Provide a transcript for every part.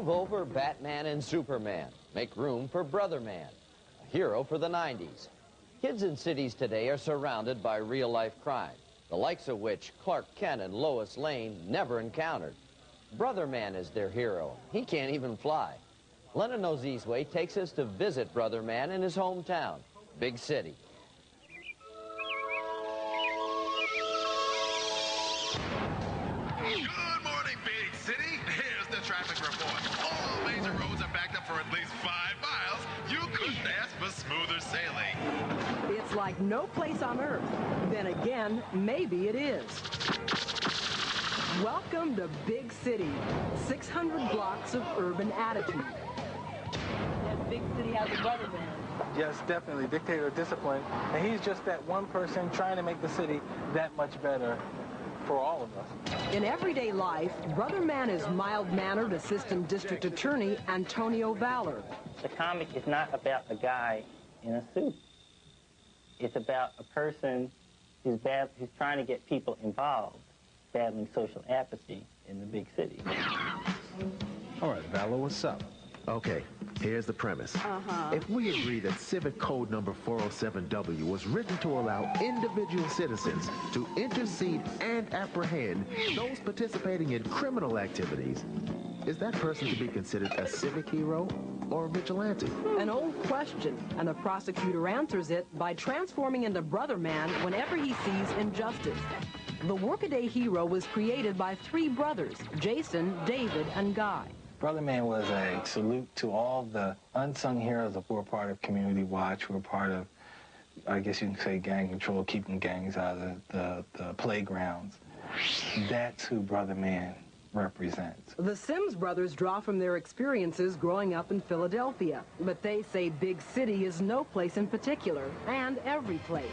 Move over Batman and Superman. Make room for Brother Man, a hero for the 90s. Kids in cities today are surrounded by real-life crime, the likes of which Clark Kent and Lois Lane never encountered. Brother Man is their hero. He can't even fly. Lennon Ozizwe takes us to visit Brother Man in his hometown, Big City. Good morning, Big City. Here's the traffic report. All major roads are backed up for at least 5 miles. You couldn't ask for smoother sailing. It's like no place on earth. Then again, maybe it is. Welcome to Big City, 600 blocks of urban attitude. That Big City has a brother man. Yes, definitely. Dictator of discipline. And he's just that one person trying to make the city that much better for all of us. In everyday life, Brother Man is mild-mannered Assistant District Attorney Antonio Valor. The comic is not about a guy in a suit. It's about a person who's trying to get people involved, battling social apathy in the big city. All right, Valor, what's up? Okay, here's the premise. If we agree that Civic Code number 407W was written to allow individual citizens to intercede and apprehend those participating in criminal activities, is that person to be considered a civic hero or a vigilante? An old question, and the prosecutor answers it by transforming into Brother Man whenever he sees injustice. The workaday hero was created by 3 brothers, Jason, David, and Guy. Brother Man was a salute to all the unsung heroes who were part of Community Watch, who were part of, I guess you can say, gang control, keeping gangs out of the playgrounds. That's who Brother Man represents. The Sims brothers draw from their experiences growing up in Philadelphia, but they say Big City is no place in particular, and every place.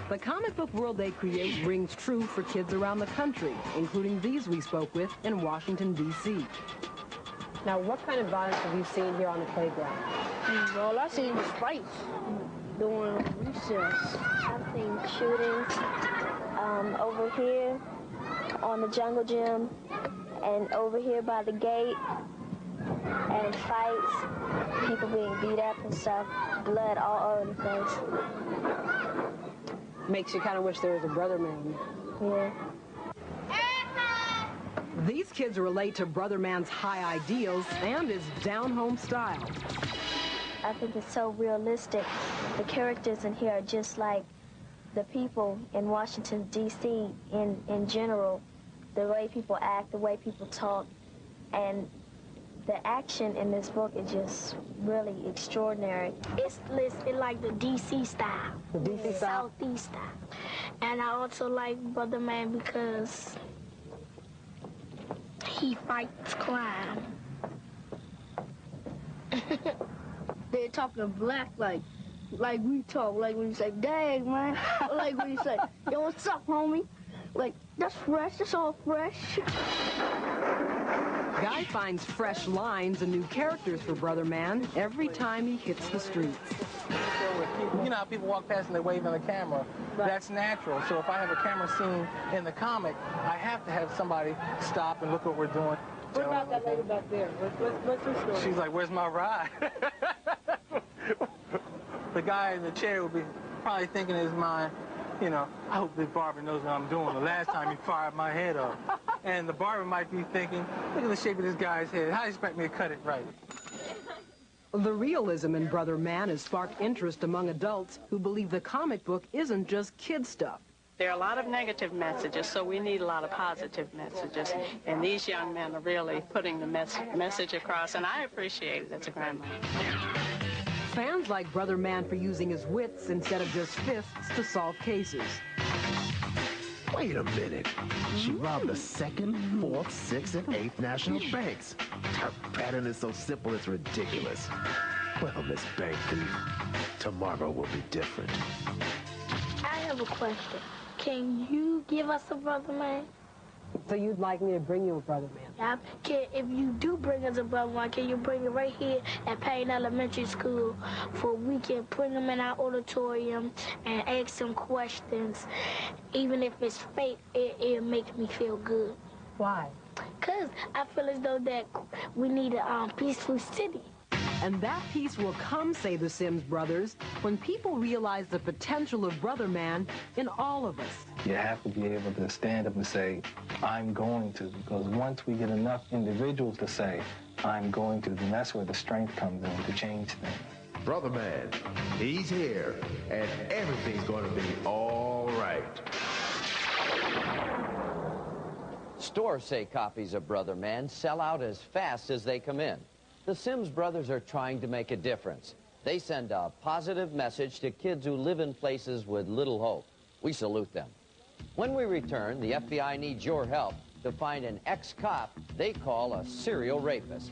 The comic book world they create rings true for kids around the country, including these we spoke with in Washington, D.C. Now, what kind of violence have you seen here on the playground? Well, I've seen fights during recess. I've seen shootings over here on the jungle gym and over here by the gate, and fights, people being beat up and stuff, blood all over the place. Makes you kind of wish there was a Brother Man. Yeah. These kids relate to Brother Man's high ideals and his down-home style. I think it's so realistic. The characters in here are just like the people in Washington, D.C. in general. The way people act, the way people talk, and the action in this book is just really extraordinary. It's listed like the D.C. style. The D.C. style? Southeast style. And I also like Brother Man because he fights crime. They're talking black like we talk, like when you say, dang, man. Like when you say, yo, what's up, homie? Like, that's fresh, that's all fresh. Guy finds fresh lines and new characters for Brother Man every time he hits the streets. You know how people walk past and they wave on the camera? Right. That's natural. So if I have a camera scene in the comic, I have to have somebody stop and look what we're doing. What about that lady back there? What's her story? She's like, where's my ride? The guy in the chair would be probably thinking in his mind, you know, I hope this barber knows what I'm doing. The last time he fired my head up. And the barber might be thinking, look at the shape of this guy's head. How do you expect me to cut it right? The realism in Brother Man has sparked interest among adults who believe the comic book isn't just kid stuff. There are a lot of negative messages, so we need a lot of positive messages. And these young men are really putting the message across, and I appreciate it as a grandma. Fans like Brother Man for using his wits instead of just fists to solve cases. Wait a minute. She robbed the 2nd, 4th, 6th, and 8th national banks. Her pattern is so simple it's ridiculous. Well, Miss Bank Thief, tomorrow will be different. I have a question. Can you give us a Brother Man? So you'd like me to bring you a Brother Man? Yeah. If you do bring us a Brother Man, can you bring it right here at Payne Elementary School for we can bring him in our auditorium and ask some questions. Even if it's fake, it makes me feel good. Why? Because I feel as though that we need a peaceful city. And that peace will come, say the Sims brothers, when people realize the potential of Brother Man in all of us. You have to be able to stand up and say, I'm going to, because once we get enough individuals to say, I'm going to, then that's where the strength comes in to change things. Brother Man, he's here, and everything's going to be all right. Stores say copies of Brother Man sell out as fast as they come in. The Sims brothers are trying to make a difference. They send a positive message to kids who live in places with little hope. We salute them. When we return, the FBI needs your help to find an ex-cop they call a serial rapist.